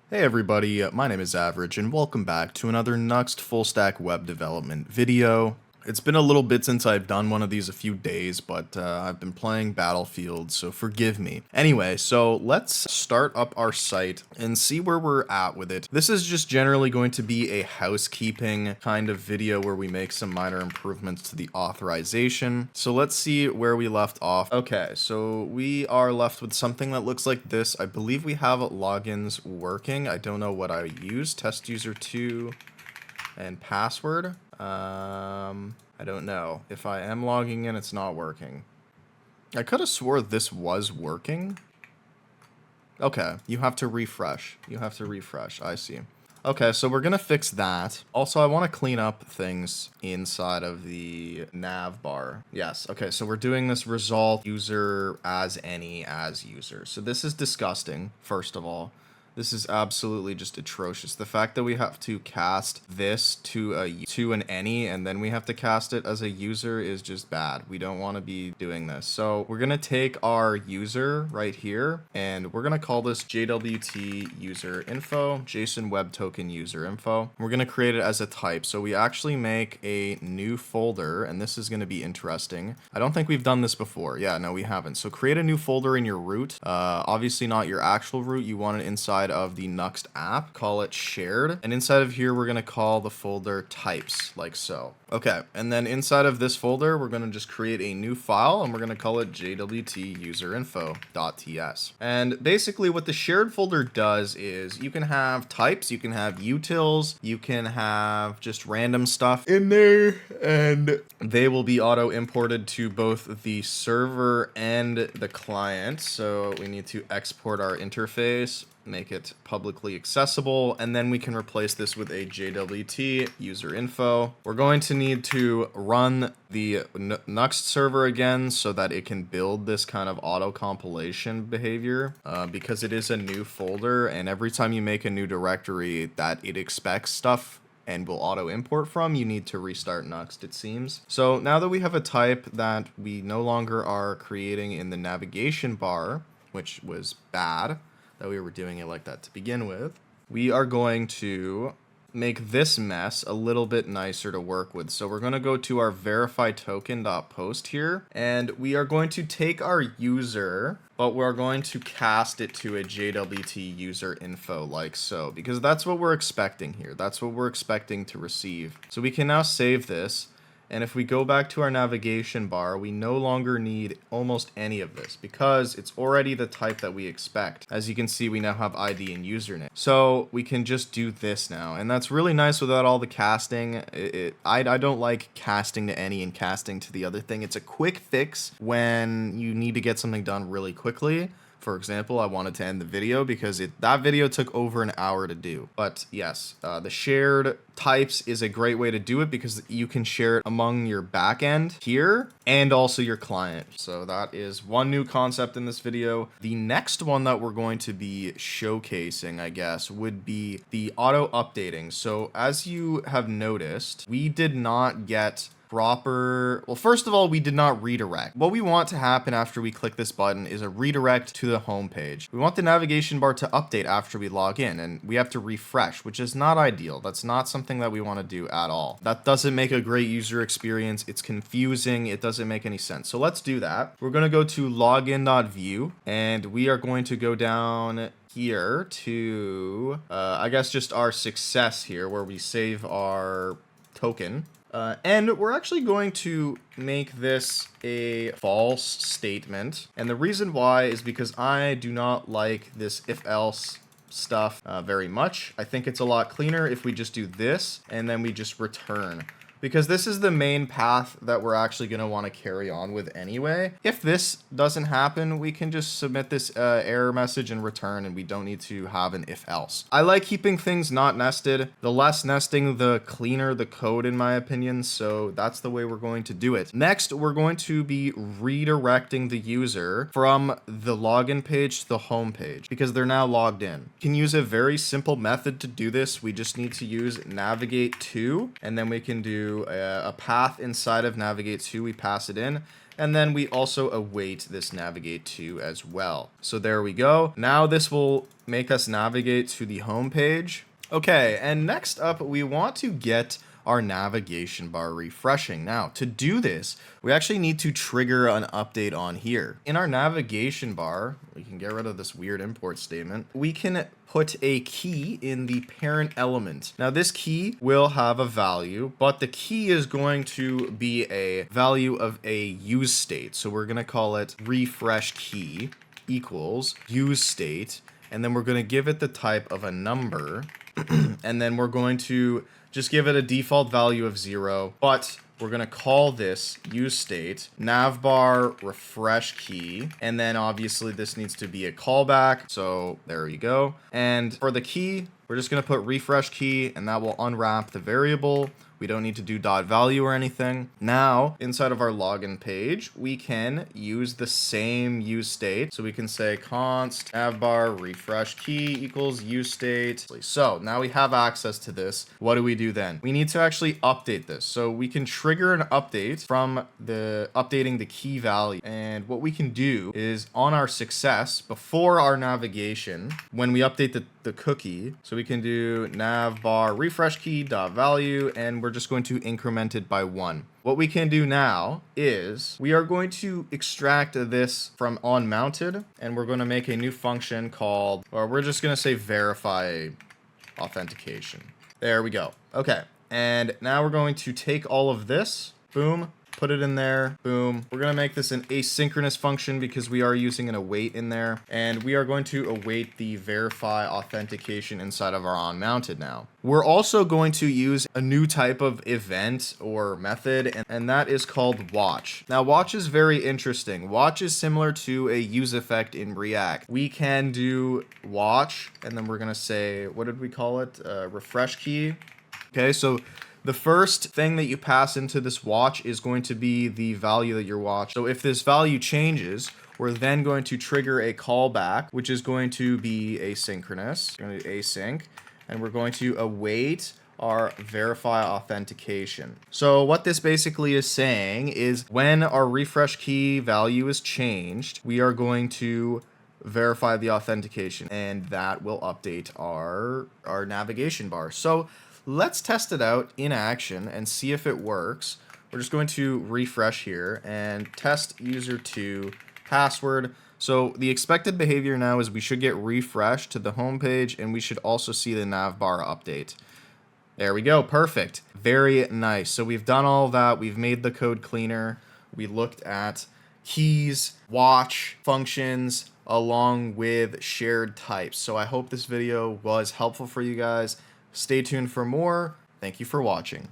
Hey everybody, my name is Average and welcome back to another Nuxt full stack web development video. It's been a little bit since I've done one of these, a few days, but I've been playing Battlefield, so forgive me. Anyway, so let's start up our site and see where we're at with it. This is just generally going to be a housekeeping kind of video where we make some minor improvements to the authorization. So let's see where we left off. Okay, so we are left with something that looks like this. I believe we have logins working. I don't know what I use. Test user 2 and password. I don't know. If I am logging in, it's not working. I could have swore this was working. Okay, you have to refresh. I see. Okay, so we're gonna fix that. Also, I want to clean up things inside of the Navbar. Yes, okay, so we're doing this result user as any as user. So this is disgusting, first of all. This is absolutely just atrocious. The fact that we have to cast this to an any and then we have to cast it as a user is just bad. We don't want to be doing this. So we're going to take our user right here and we're going to call this JWTUserInfo, JSON Web Token User Info. We're going to create it as a type. So we actually make a new folder, and this is going to be interesting. I don't think we've done this before. Yeah, no, we haven't. So create a new folder in your root. Obviously not your actual root. You want it inside of the Nuxt app, call it shared, and inside of here we're going to call the folder types, like so. Okay, and then inside of this folder we're going to just create a new file and we're going to call it JWTUserInfo.ts. And basically what the shared folder does is you can have types, you can have utils, you can have just random stuff in there, and they will be auto imported to both the server and the client. So we need to export our interface, make it publicly accessible, and then we can replace this with a JWT user info. We're going to need to run the Nuxt server again so that it can build this kind of auto compilation behavior because it is a new folder, and every time you make a new directory that it expects stuff and will auto import from, you need to restart Nuxt, it seems. So now that we have a type that we no longer are creating in the navigation bar, which was bad that we were doing it like that to begin with, we are going to make this mess a little bit nicer to work with. So we're going to go to our verifyToken.post here, and we are going to take our user, but we're going to cast it to a JWT user info like so, because that's what we're expecting here. That's what we're expecting to receive. So we can now save this. And if we go back to our navigation bar, we no longer need almost any of this because it's already the type that we expect. As you can see, we now have ID and username. So we can just do this now. And that's really nice without all the casting. I don't like casting to any and casting to the other thing. It's a quick fix when you need to get something done really quickly. For example, I wanted to end the video because that video took over an hour to do. But yes, the shared types is a great way to do it because you can share it among your backend here and also your client. So that is one new concept in this video. The next one that we're going to be showcasing, I guess, would be the auto updating. So as you have noticed, we did not get proper. Well, first of all, we did not redirect. What we want to happen after we click this button is a redirect to the home page. We want the navigation bar to update after we log in, and we have to refresh, which is not ideal. That's not something that we want to do at all. That doesn't make a great user experience. It's confusing. It doesn't make any sense. So let's do that. We're going to go to login.view, and we are going to go down here to, I guess, just our success here where we save our token. And we're actually going to make this a false statement. And the reason why is because I do not like this if-else stuff very much. I think it's a lot cleaner if we just do this and then we just return, because this is the main path that we're actually going to want to carry on with anyway. If this doesn't happen, we can just submit this error message and return, and we don't need to have an if else. I like keeping things not nested. The less nesting, the cleaner the code, in my opinion. So that's the way we're going to do it. Next, we're going to be redirecting the user from the login page to the home page because they're now logged in. You can use a very simple method to do this. We just need to use navigateTo, and then we can do a path inside of navigateTo. We pass it in, And then we also await this navigateTo as well. So there we go. Now this will make us navigate to the home page. Okay, and next up, we want to get our navigation bar refreshing. Now, to do this, we actually need to trigger an update on here. In our navigation bar, we can get rid of this weird import statement. We can put a key in the parent element. Now, this key will have a value, but the key is going to be a value of a useState. So we're going to call it refresh key equals useState, and then we're going to give it the type of a number, and then we're going to just give it a default value of 0, but we're going to call this useState navbar refresh key, and then obviously this needs to be a callback, so there you go. And for the key, we're just going to put refresh key, and that will unwrap the variable. We don't need to do .value or anything. Now, inside of our login page, we can use the same useState. So we can say const navbar refresh key equals useState. So now we have access to this. What do we do then? We need to actually update this. So we can trigger an update from the updating the key value. And what we can do is on our success before our navigation, when we update the cookie, so we can do navbar refresh key .value, and we're just going to increment it by 1. What we can do now is we are going to extract this from onMounted, and we're going to make a new function called, or we're just going to say verify authentication. There we go. Okay. And now we're going to take all of this, boom, put it in there, boom. We're going to make this an asynchronous function because we are using an await in there, and we are going to await the verify authentication inside of our onMounted now. We're also going to use a new type of event or method, and that is called watch. Now, watch is very interesting. Watch is similar to a use effect in React. We can do watch, and then we're going to say, what did we call it? Refresh key. Okay, so the first thing that you pass into this watch is going to be the value that you're watching. So if this value changes, we're then going to trigger a callback, which is going to be asynchronous. We're going to do async, and we're going to await our verify authentication. So what this basically is saying is when our refresh key value is changed, we are going to verify the authentication, and that will update our navigation bar. So let's test it out in action and see if it works. We're just going to refresh here and test user2 password. So the expected behavior now is we should get refreshed to the home page, and we should also see the navbar update. There we go. Perfect. Very nice. So we've done all of that. We've made the code cleaner. We looked at keys, watch, functions, along with shared types. So I hope this video was helpful for you guys. Stay tuned for more. Thank you for watching.